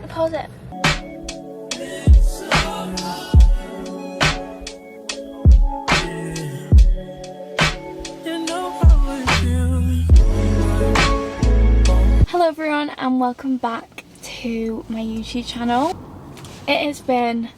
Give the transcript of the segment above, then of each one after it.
Pause it. Hello everyone and welcome back to my YouTube channel. It has been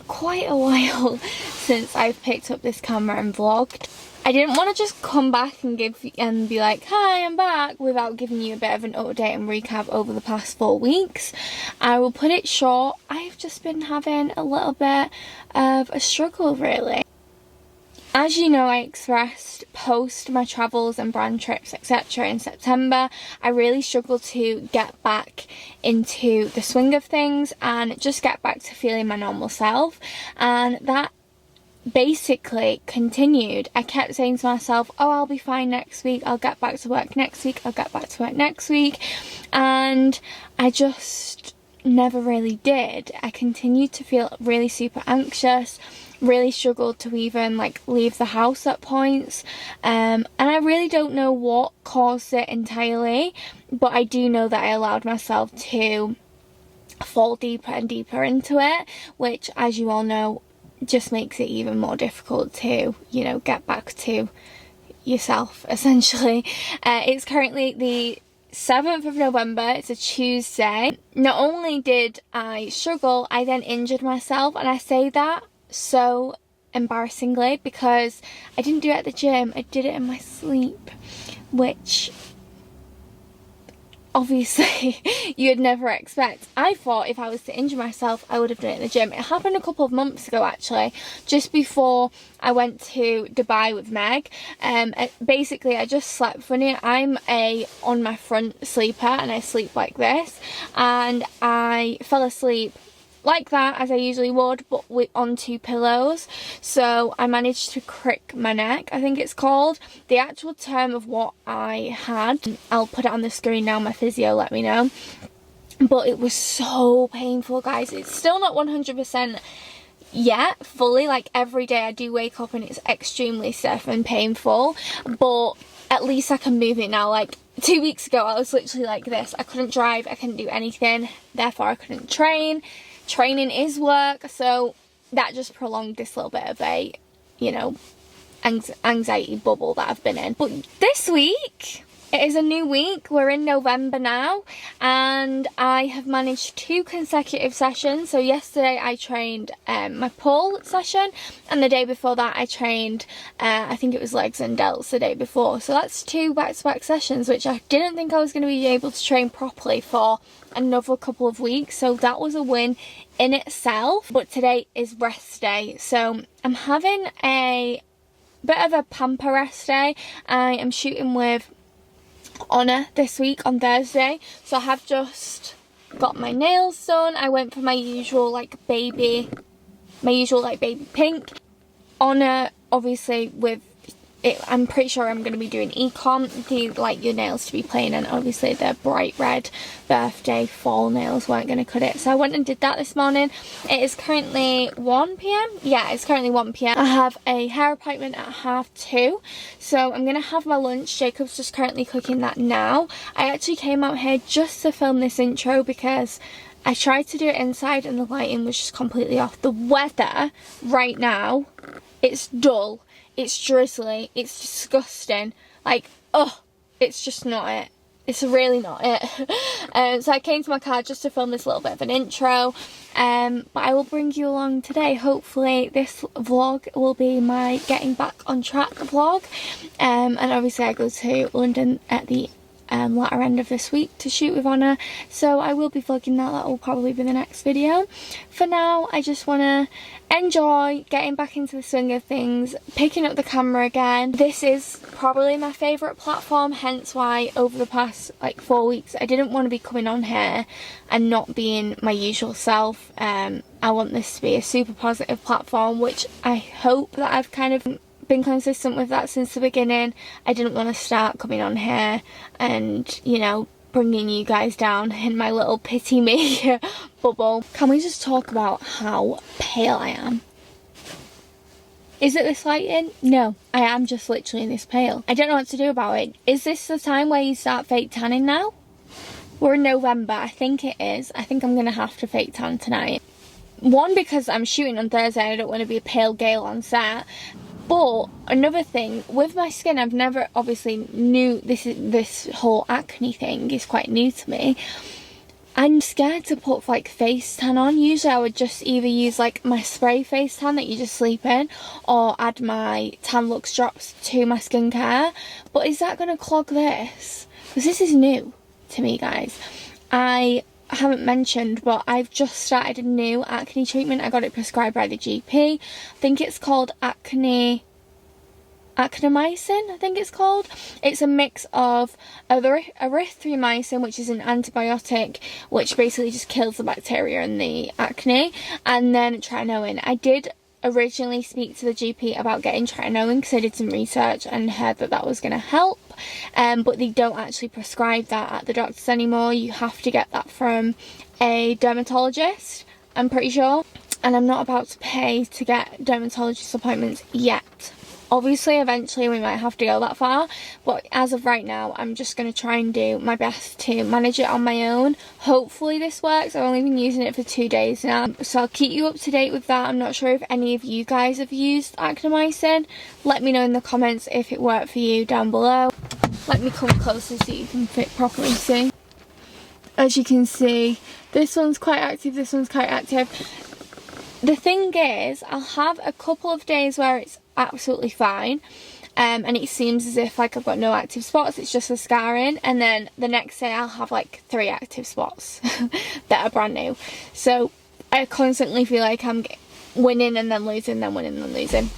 quite a while since I've picked up this camera and vlogged. I didn't want to just come back and be like, hi, I'm back, without giving you a bit of an update and recap over the past 4 weeks. I will put it short. I've just been having a little bit of a struggle, really. As you know, I expressed post my travels and brand trips, etc. in September, I really struggled to get back into the swing of things and just get back to feeling my normal self. And that basically continued. I kept saying to myself, oh, I'll be fine next week, I'll get back to work next week, I'll get back to work next week. And I just never really did. I continued to feel really super anxious, really struggled to even like leave the house at points, and I really don't know what caused it entirely, but I do know that I allowed myself to fall deeper and deeper into it, which, as you all know, just makes it even more difficult to, you know, get back to yourself, essentially. It's currently the 7th of November, it's a Tuesday. Not only did I struggle, I then injured myself, and I say that so embarrassingly because I didn't do it at the gym, I did it in my sleep, which obviously you'd never expect. I thought if I was to injure myself I would have done it in the gym. It happened a couple of months ago actually, just before I went to Dubai with Meg. Basically I just slept funny. I'm on my front sleeper and I sleep like this, and I fell asleep like that, as I usually would, but on 2 pillows. So I managed to crick my neck, I think it's called. The actual term of what I had, I'll put it on the screen now, my physio let me know. But it was so painful, guys. It's still not 100% yet, fully. Like, every day I do wake up and it's extremely stiff and painful, but at least I can move it now. Like, 2 weeks ago I was literally like this. I couldn't drive, I couldn't do anything, therefore I couldn't train. Training is work, so that just prolonged this little bit of a, you know, anxiety bubble that I've been in. But this week, it is a new week. We're in November now, and I have managed 2 consecutive sessions. So yesterday I trained my pull session, and the day before that I trained, I think it was legs and delts the day before. So that's 2 back-to-back sessions, which I didn't think I was going to be able to train properly for another couple of weeks, so that was a win in itself. But today is rest day, so I'm having a bit of a pamper rest day. I am shooting with Oner this week on Thursday, so I have just got my nails done. I went for my usual baby pink. Oner, obviously, with it, I'm pretty sure I'm going to be doing econ. They like your nails to be plain, and obviously the bright red birthday fall nails weren't going to cut it. So I went and did that this morning. It is currently 1 PM. Yeah, it's currently 1 PM. I have a hair appointment at 2:30. So I'm going to have my lunch. Jacob's just currently cooking that now. I actually came out here just to film this intro because I tried to do it inside and the lighting was just completely off. The weather right now, it's dull. It's drizzly, it's disgusting, like, oh, it's just not it. It's really not it. So I came to my car just to film this little bit of an intro, but I will bring you along today. Hopefully this vlog will be my getting back on track vlog, and obviously I go to London at the latter end of this week to shoot with Oner, so I will be vlogging that. That will probably be the next video. For now, I just want to enjoy getting back into the swing of things, picking up the camera again. This is probably my favourite platform, hence why over the past 4 weeks I didn't want to be coming on here and not being my usual self. I want this to be a super positive platform, which I hope that I've kind of been consistent with that since the beginning. I didn't want to start coming on here and, you know, bringing you guys down in my little pity me bubble. Can we just talk about how pale I am? Is it this lighting? No, I am just literally this pale. I don't know what to do about it. Is this the time where you start fake tanning now? We're in November, I think it is. I think I'm gonna have to fake tan tonight. One, because I'm shooting on Thursday and I don't want to be a pale Gale on set. But another thing, with my skin, I've never obviously knew this whole acne thing is quite new to me. I'm scared to put like face tan on. Usually I would just either use like my spray face tan that you just sleep in, or add my Tan Lux drops to my skincare. But is that going to clog this? Because this is new to me, guys. I haven't mentioned, but I've just started a new acne treatment. I got it prescribed by the GP. I think it's called actinomycin, I think it's called. It's a mix of erythromycin, which is an antibiotic which basically just kills the bacteria and the acne, and then tretinoin. I did originally speak to the GP about getting tretinoin because I did some research and heard that that was going to help, but they don't actually prescribe that at the doctors anymore. You have to get that from a dermatologist, I'm pretty sure, and I'm not about to pay to get dermatologist appointments yet. Obviously, eventually we might have to go that far, but as of right now, I'm just going to try and do my best to manage it on my own. Hopefully this works. I've only been using it for 2 days now, so I'll keep you up to date with that. I'm not sure if any of you guys have used actinomycin. Let me know in the comments if it worked for you down below. Let me come closer so you can properly see. As you can see, this one's quite active, this one's quite active. The thing is, I'll have a couple of days where it's absolutely fine, and it seems as if like I've got no active spots, it's just a scarring, and then the next day I'll have like 3 active spots that are brand new. So I constantly feel like I'm winning and then losing, then winning and then losing.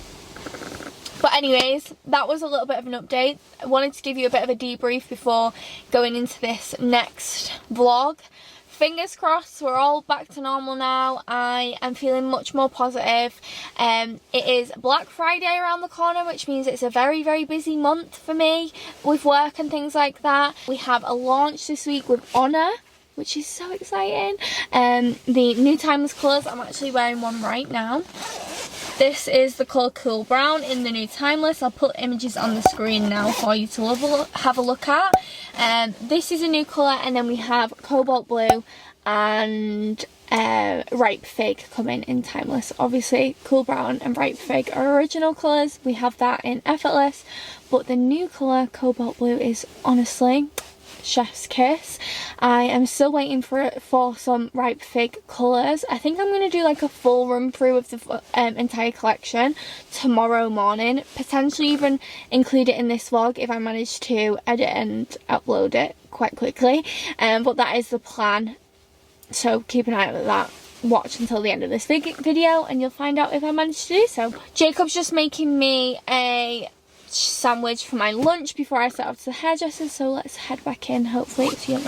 But anyways, that was a little bit of an update. I wanted to give you a bit of a debrief before going into this next vlog. Fingers crossed, we're all back to normal now. I am feeling much more positive. It is Black Friday around the corner, which means it's a very, very busy month for me with work and things like that. We have a launch this week with Oner, which is so exciting. The new timeless colours, I'm actually wearing one right now. This is the colour Cool Brown in the new Timeless. I'll put images on the screen now for you to have a look at. This is a new colour, and then we have Cobalt Blue and Ripe Fig coming in Timeless. Obviously, Cool Brown and Ripe Fig are original colours. We have that in Effortless, but the new colour Cobalt Blue is honestly chef's kiss. I am still waiting for some Ripe Fig colours. I think I'm going to do like a full run through of the entire collection tomorrow morning, potentially even include it in this vlog if I manage to edit and upload it quite quickly, but that is the plan, so keep an eye out for that. Watch until the end of this video and you'll find out if I manage to do so. Jacob's just making me a sandwich for my lunch before I set off to the hairdresser, so let's head back in. Hopefully it's yummy.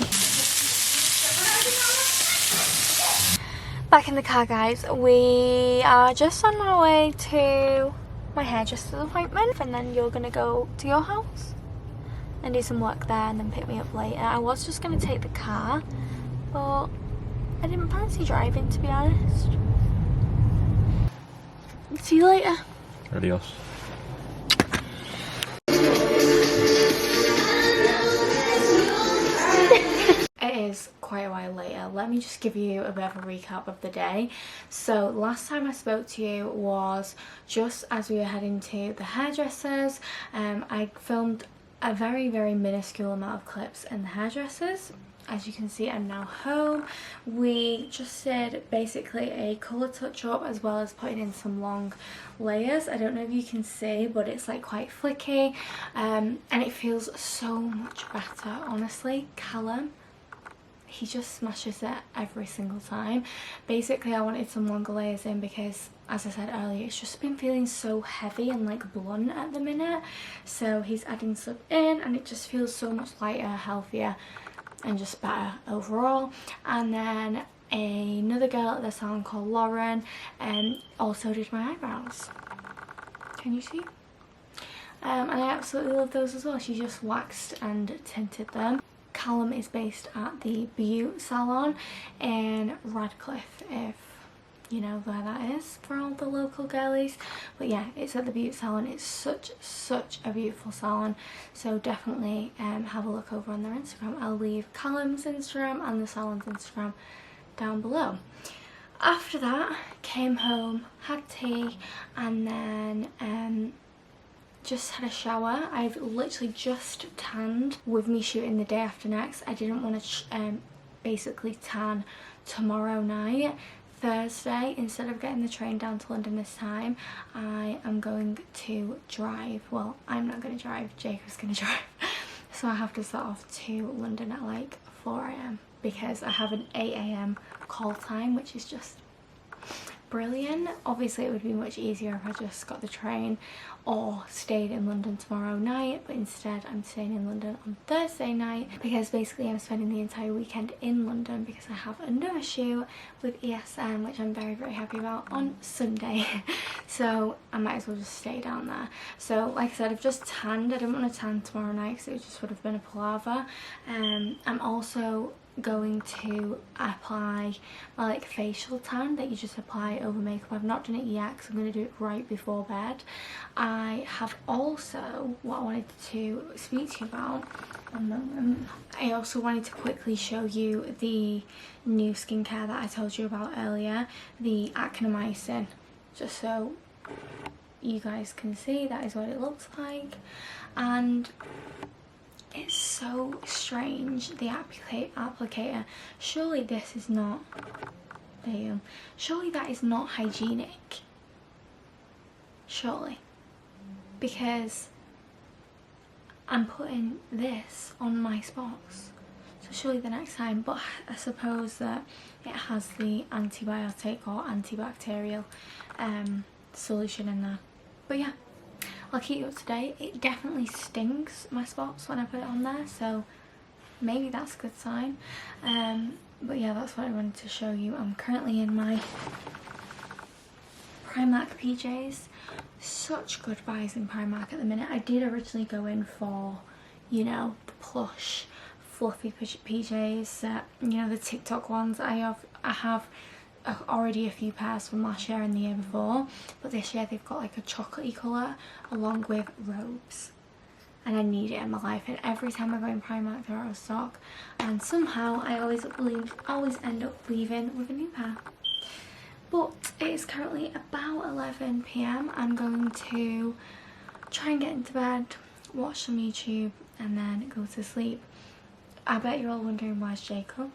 Back in the car, guys. We are just on our way to my hairdresser's appointment, and then you're gonna go to your house and do some work there and then pick me up later. I was just gonna take the car, but I didn't fancy driving, to be honest. See you later. Adios. It is quite a while later. Let me just give you a bit of a recap of the day. So last time I spoke to you was just as we were heading to the hairdressers. I filmed a very, very minuscule amount of clips in the hairdressers. As you can see, I'm now home. We just did basically a colour touch up as well as putting in some long layers. I don't know if you can see, but it's like quite flicky, and it feels so much better, honestly. Callum, he just smashes it every single time. Basically, I wanted some longer layers in because, as I said earlier, it's just been feeling so heavy and like blunt at the minute. So he's adding some in and it just feels so much lighter, healthier, and just better overall. And then another girl at the salon called Lauren also did my eyebrows. Can you see? And I absolutely love those as well. She just waxed and tinted them. Callum is based at the Butte salon in Radcliffe, if you know where that is for all the local girlies. But yeah, it's at the beauty salon. It's such a beautiful salon, so definitely have a look over on their Instagram. I'll leave Callum's Instagram and the salon's Instagram down below. After that, came home, had tea, and then just had a shower. I've literally just tanned with me shooting the day after next. I didn't want to basically tan tomorrow night. Thursday, instead of getting the train down to London this time, I am going to drive. Well, I'm not going to drive, Jacob's going to drive. So I have to set off to London at like 4 AM because I have an 8 AM call time, which is just brilliant. Obviously it would be much easier if I just got the train or stayed in London tomorrow night, but instead I'm staying in London on Thursday night because basically I'm spending the entire weekend in London because I have another shoot with ESM, which I'm very happy about, on Sunday. So I might as well just stay down there. So like I said, I've just tanned. I didn't want to tan tomorrow night because it just would have been a palaver. I'm also going to apply my like facial tan that you just apply over makeup. I've not done it yet because I'm going to do it right before bed. I have also, what I wanted to speak to you about, one moment, I also wanted to quickly show you the new skincare that I told you about earlier, the actinomycin, just so you guys can see that is what it looks like. And it's so strange, the applicator. Surely this is not, surely that is not hygienic. Surely. Because I'm putting this on my spots. So surely the next time, but I suppose that it has the antibiotic or antibacterial solution in there. But yeah, I'll keep you up to date. It definitely stings my spots when I put it on there, so maybe that's a good sign. But yeah, that's what I wanted to show you. I'm currently in my Primark PJs. Such good buys in Primark at the minute. I did originally go in for, you know, the plush, fluffy PJs, you know, the TikTok ones. I have already a few pairs from last year and the year before, but this year they've got like a chocolatey colour along with robes, and I need it in my life. And every time I go in Primark they're out of stock, and somehow I always end up leaving with a new pair. But it is currently about 11 PM. I'm going to try and get into bed, watch some YouTube, and then go to sleep. I bet you're all wondering, where's Jacob?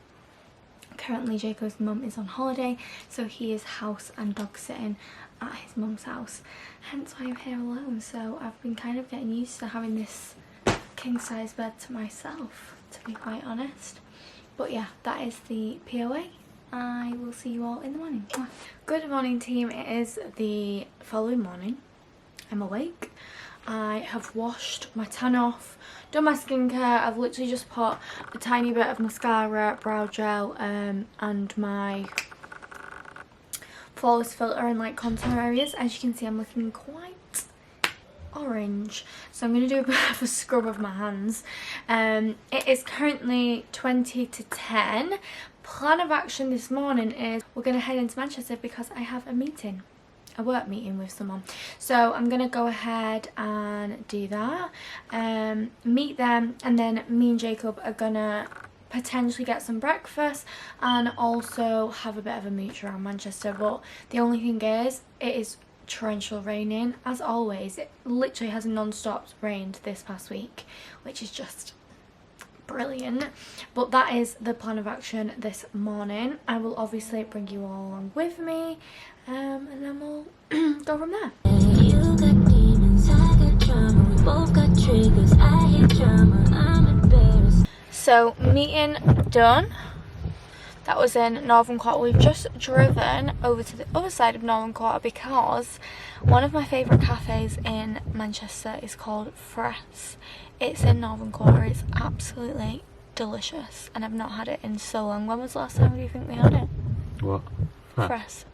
Currently Jacob's mum is on holiday, so he is house and dog sitting at his mum's house, hence why I'm here alone. So I've been kind of getting used to having this king size bed to myself, to be quite honest. But yeah, that is the POA. I will see you all in the morning. Good morning, team. It is the following morning. I'm awake. I have washed my tan off, done my skincare. I've literally just put a tiny bit of mascara, brow gel, and my flawless filter in like contour areas. As you can see, I'm looking quite orange, so I'm going to do a bit of a scrub of my hands. It is currently 20 to 10. Plan of action this morning is we're going to head into Manchester because I have a meeting, a work meeting with someone. So I'm going to go ahead and do that, meet them, and then me and Jacob are going to potentially get some breakfast and also have a bit of a mooch around Manchester. But the only thing is, it is torrential raining as always. It literally has non-stop rained this past week, which is just brilliant. But that is the plan of action this morning. I will obviously bring you all along with me, and then we'll go from there. You got demons, I got drama, we both got triggers. I hate drama, I'm embarrassed. So meeting done. That was in Northern Quarter. We've just driven over to the other side of Northern Quarter because one of my favourite cafes in Manchester is called Fress. It's in Northern Quarter. It's absolutely delicious and I've not had it in so long. When was the last time do you think we had it? What? Fress.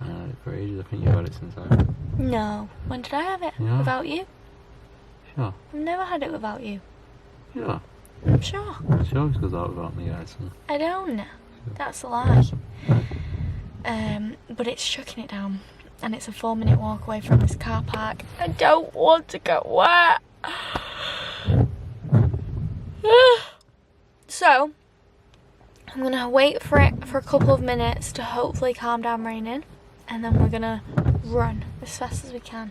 I haven't had it for ages. I think you've had it since I... No. When did I have it? Yeah. Without you? Sure. I've never had it without you. Yeah. I'm sure. She always goes out without me, guys. So. I don't know. That's a lie. but it's chucking it down, and it's a 4-minute walk away from this car park. I don't want to get wet. So I'm gonna wait for it for a couple of minutes to hopefully calm down raining, and then we're gonna run as fast as we can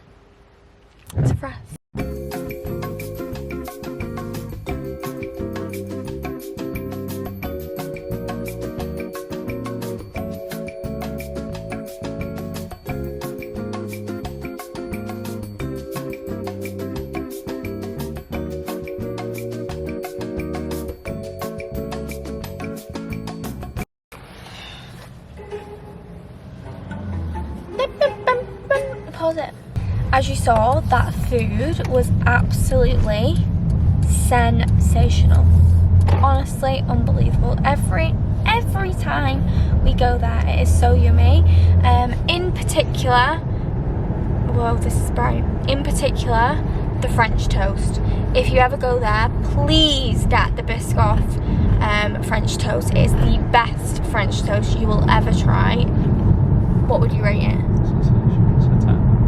to rest. Pause it. As you saw, that food was absolutely sensational. Honestly, unbelievable. Every time we go there, it is so yummy. In particular, whoa, this is bright. In particular, the French toast. If you ever go there, please get the Biscoff French toast. It is the best French toast you will ever try. What would you rate it?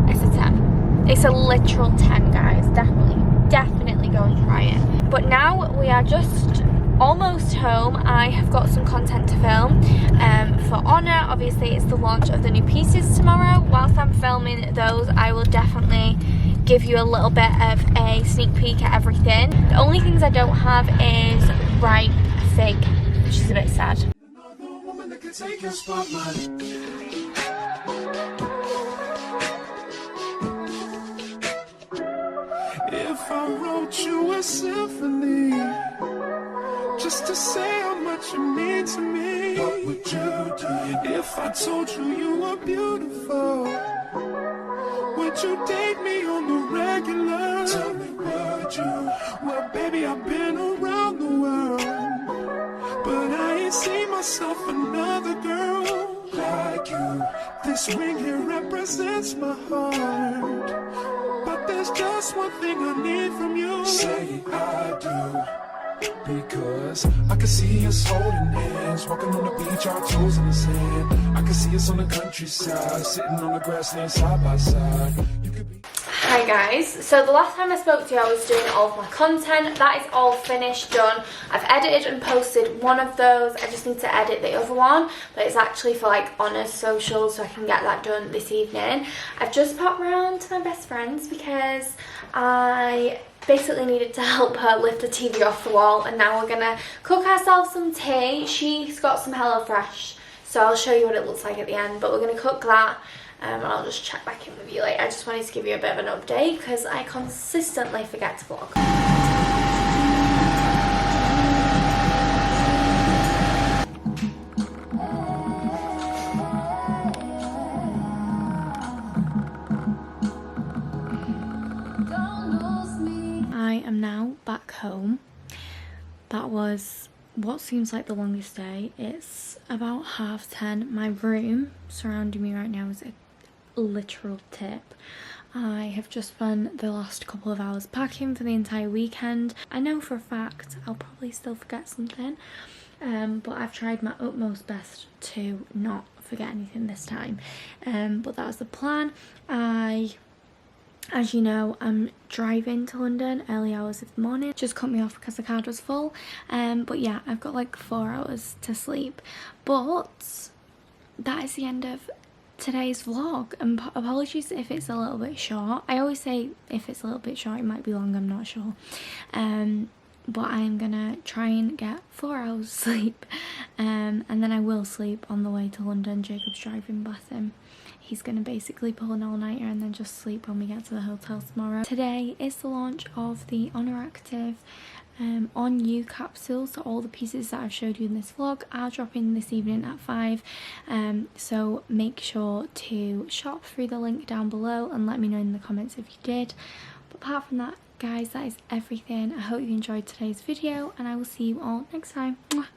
It's a 10. It's a literal 10, guys. Definitely go and try it. But now we are just almost home. I have got some content to film for Honor. Obviously, it's the launch of the new pieces tomorrow. Whilst I'm filming those, I will definitely give you a little bit of a sneak peek at everything. The only things I don't have is ripe fig, which is a bit sad. If I wrote you a symphony just to say how much you mean to me, what would you do? If I told you you were beautiful, would you date me on the regular? Tell me, would you? Well, baby, I've been around the world, but I ain't seen myself another girl like you. This ring here represents my heart, but there's just one thing I need from you. Say I do, because I can see us holding hands, walking on the beach, our toes in the sand. I can see us on the countryside, sitting on the grassland side by side. You could be. Hi guys, so the last time I spoke to you I was doing all of my content. That is all finished, done. I've edited and posted one of those. I just need to edit the other one, but it's actually for like Honor's socials, so I can get that done this evening. I've just popped round to my best friend's because I basically needed to help her lift the TV off the wall, and now we're gonna cook ourselves some tea. She's got some HelloFresh, so I'll show you what it looks like at the end, but we're gonna cook that. And I'll just check back in with you later. I just wanted to give you a bit of an update because I consistently forget to vlog. I am now back home. That was what seems like the longest day. It's about 10:30. My room surrounding me right now is a literal tip. I have just spent the last couple of hours packing for the entire weekend. I know for a fact I'll probably still forget something, but I've tried my utmost best to not forget anything this time, but that was the plan. As you know, I'm driving to London early hours of the morning. Just cut me off because the card was full, but yeah, I've got like 4 hours to sleep. But that is the end of today's vlog, and apologies if it's a little bit short. I always say if it's a little bit short, it might be long, I'm not sure. But I am gonna try and get 4 hours sleep, and then I will sleep on the way to London. Jacob's driving, bless him. He's gonna basically pull an all-nighter and then just sleep when we get to the hotel tomorrow. Today is the launch of the Honor Active On You capsule, so all the pieces that I've showed you in this vlog are dropping this evening at 5, so make sure to shop through the link down below and let me know in the comments if you did. But apart from that, guys, that is everything. I hope you enjoyed today's video, and I will see you all next time. Mwah.